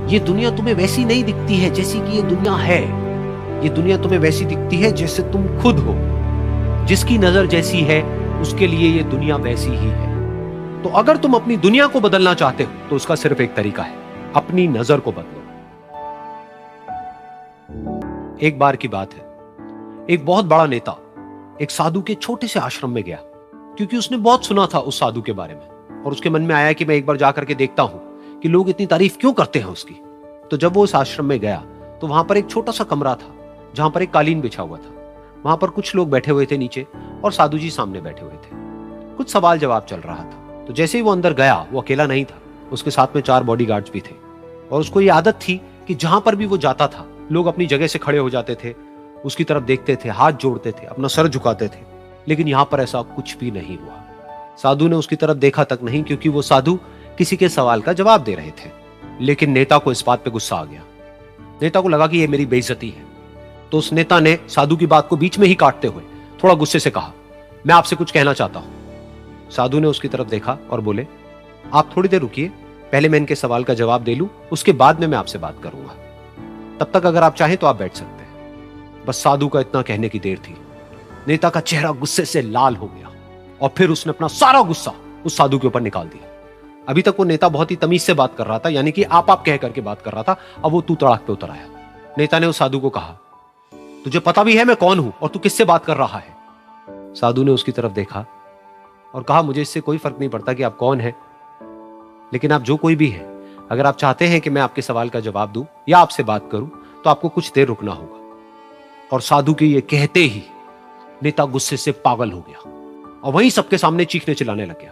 ये दुनिया तुम्हें वैसी नहीं दिखती है जैसी कि ये दुनिया है। ये दुनिया तुम्हें वैसी दिखती है जैसे तुम खुद हो। जिसकी नजर जैसी है उसके लिए ये दुनिया वैसी ही है। तो अगर तुम अपनी दुनिया को बदलना चाहते हो तो उसका सिर्फ एक तरीका है, अपनी नजर को बदलो। एक बार की बात है, एक बहुत बड़ा नेता एक साधु के छोटे से आश्रम में गया, क्योंकि उसने बहुत सुना था उस साधु के बारे में, और उसके मन में आया कि मैं एक बार जाकर के देखता हूं कि लोग इतनी तारीफ क्यों करते हैं उसकी। तो जब वो उस आश्रम में गया तो वहां पर एक छोटा सा कमरा था जहां पर एक कालीन बिछा हुआ था। वहां पर कुछ लोग बैठे हुए थे नीचे और साधु जी सामने बैठे हुए थे। कुछ सवाल जवाब चल रहा था। तो जैसे ही वो अंदर गया, वो अकेला नहीं था, उसके साथ में 4 बॉडीगार्ड्स भी थे। और उसको ये आदत थी कि जहां पर भी वो जाता था लोग अपनी जगह से खड़े हो जाते थे, उसकी तरफ देखते थे, हाथ जोड़ते थे, अपना सर झुकाते थे। लेकिन यहां पर ऐसा कुछ भी नहीं हुआ। साधु ने उसकी तरफ देखा तक नहीं, क्योंकि वो साधु किसी के सवाल का जवाब दे रहे थे। लेकिन नेता को इस बात पे गुस्सा आ गया। नेता को लगा कि ये मेरी बेइज्जती है। तो उस नेता ने साधु की बात को बीच में ही काटते हुए थोड़ा गुस्से से कहा, मैं आपसे कुछ कहना चाहता हूं। साधु ने उसकी तरफ देखा और बोले, आप थोड़ी देर रुकिए, पहले मैं इनके सवाल का जवाब दे लूं, उसके बाद में मैं आपसे बात करूंगा। तब तक अगर आप चाहें तो आप बैठ सकते हैं। बस साधु का इतना कहने की देर थी। नेता का चेहरा गुस्से से लाल हो गया और फिर उसने अपना सारा गुस्सा उस साधु के ऊपर निकाल दिया। अभी तक वो नेता बहुत ही तमीज से बात कर रहा था, यानी कि आप कह करके बात कर रहा था। अब वो तू तड़ाक पे उतर आया। नेता ने उस साधु को कहा, तुझे पता भी है मैं कौन हूं और तू किससे बात कर रहा है? साधु ने उसकी तरफ देखा और कहा, मुझे इससे कोई फर्क नहीं पड़ता कि आप कौन हैं, लेकिन आप जो कोई भी हैं, अगर आप चाहते हैं कि मैं आपके सवाल का जवाब दूं या आपसे बात करूं तो आपको कुछ देर रुकना होगा। और साधु के ये कहते ही नेता गुस्से से पागल हो गया और वहीं सबके सामने चीखने चिल्लाने लग गया,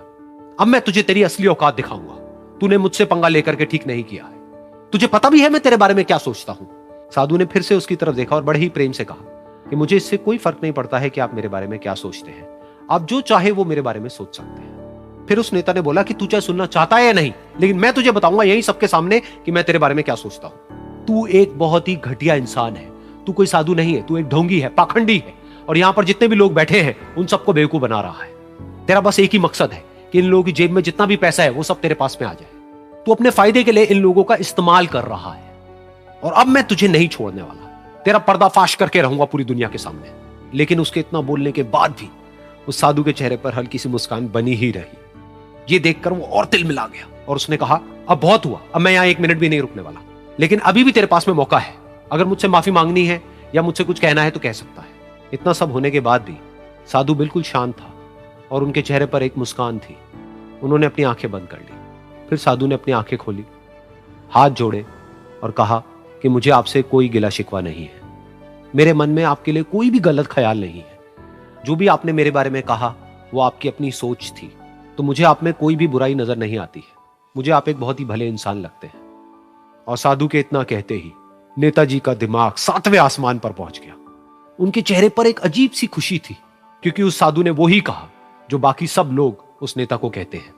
अब मैं तुझे तेरी असली औकात दिखाऊंगा। तूने मुझसे पंगा लेकर के ठीक नहीं किया है। तुझे पता भी है मैं तेरे बारे में क्या सोचता हूं। साधु ने फिर से उसकी तरफ देखा और बड़े ही प्रेम से कहा कि मुझे इससे कोई फर्क नहीं पड़ता है कि आप मेरे बारे में क्या सोचते हैं। आप जो चाहे वो मेरे बारे में सोच सकते हैं। फिर उस नेता ने बोला कि तू चाहे सुनना चाहता है या नहीं, लेकिन मैं तुझे बताऊंगा यही सबके सामने कि मैं तेरे बारे में क्या सोचता हूं। तू एक बहुत ही घटिया इंसान है। तू कोई साधु नहीं है, तू एक ढोंगी है, पाखंडी है, और यहां पर जितने भी लोग बैठे हैं उन सबको बेवकूफ बना रहा है। तेरा बस एक ही मकसद है कि इन लोगों की जेब में जितना भी पैसा है वो सब तेरे पास में आ जाए। तू अपने फायदे के लिए इन लोगों का इस्तेमाल कर रहा है और अब मैं तुझे नहीं छोड़ने वाला। तेरा पर्दाफाश करके रहूंगा पूरी दुनिया के सामने। लेकिन उसके इतना बोलने के बाद भी उस साधु के चेहरे पर हल्की सी मुस्कान बनी ही रही। ये देखकर वो और तिल मिला गया और उसने कहा, अब बहुत हुआ, अब मैं यहां 1 मिनट भी नहीं रुकने वाला। लेकिन अभी भी तेरे पास में मौका है। अगर मुझसे माफी मांगनी है या मुझसे कुछ कहना है तो कह सकता है। इतना सब होने के बाद भी साधु बिल्कुल शांत था और उनके चेहरे पर एक मुस्कान थी। उन्होंने अपनी आंखें बंद कर ली। फिर साधु ने अपनी आंखें खोली, हाथ जोड़े और कहा कि मुझे आपसे कोई गिला शिकवा नहीं है। मेरे मन में आपके लिए कोई भी गलत ख्याल नहीं है। जो भी आपने मेरे बारे में कहा वो आपकी अपनी सोच थी। तो मुझे आप में कोई भी बुराई नजर नहीं आती है। मुझे आप एक बहुत ही भले इंसान लगते हैं। और साधु के इतना कहते ही नेताजी का दिमाग 7वें आसमान पर पहुंच गया। उनके चेहरे पर एक अजीब सी खुशी थी, क्योंकि उस साधु ने वो ही कहा जो बाकी सब लोग उस नेता को कहते हैं।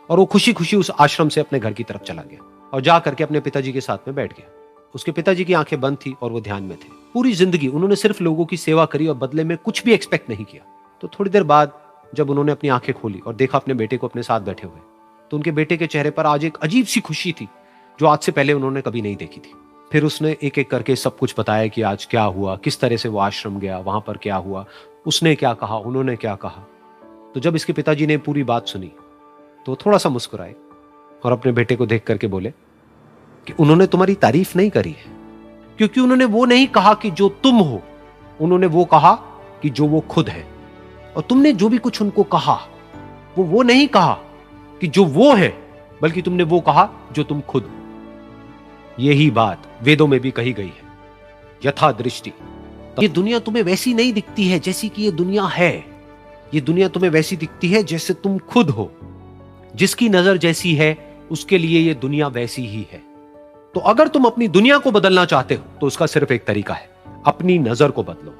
और वो खुशी खुशी उस आश्रम से अपने घर की तरफ चला गया और जा करके अपने पिताजी के साथ में बैठ गया। उसके पिताजी की आंखें बंद थी और वो ध्यान में थे। पूरी जिंदगी उन्होंने सिर्फ लोगों की सेवा करी और बदले में कुछ भी एक्सपेक्ट नहीं किया। तो थोड़ी देर बाद जब उन्होंने अपनी आंखें खोली और देखा अपने बेटे को अपने साथ बैठे हुए, तो उनके बेटे के चेहरे पर आज एक अजीब सी खुशी थी जो आज से पहले उन्होंने कभी नहीं देखी थी। फिर उसने एक एक करके सब कुछ बताया कि आज क्या हुआ, किस तरह से वो आश्रम गया, वहां पर क्या हुआ, उसने क्या कहा, उन्होंने क्या कहा। तो जब इसके पिताजी ने पूरी बात सुनी तो थोड़ा सा मुस्कुराए और अपने बेटे को देख करके बोले कि उन्होंने तुम्हारी तारीफ नहीं करी है, क्योंकि उन्होंने वो नहीं कहा कि जो तुम हो, उन्होंने वो कहा कि जो वो खुद है। और तुमने जो भी कुछ उनको कहा वो नहीं कहा कि जो वो है, बल्कि तुमने वो कहा जो तुम खुद हो। यही बात वेदों में भी कही गई है, यथा दृष्टि। ये दुनिया तुम्हें वैसी नहीं दिखती है जैसी कि ये दुनिया है। ये दुनिया तुम्हें वैसी दिखती है जैसे तुम खुद हो। जिसकी नजर जैसी है उसके लिए ये दुनिया वैसी ही है। तो अगर तुम अपनी दुनिया को बदलना चाहते हो तो उसका सिर्फ एक तरीका है, अपनी नजर को बदलो।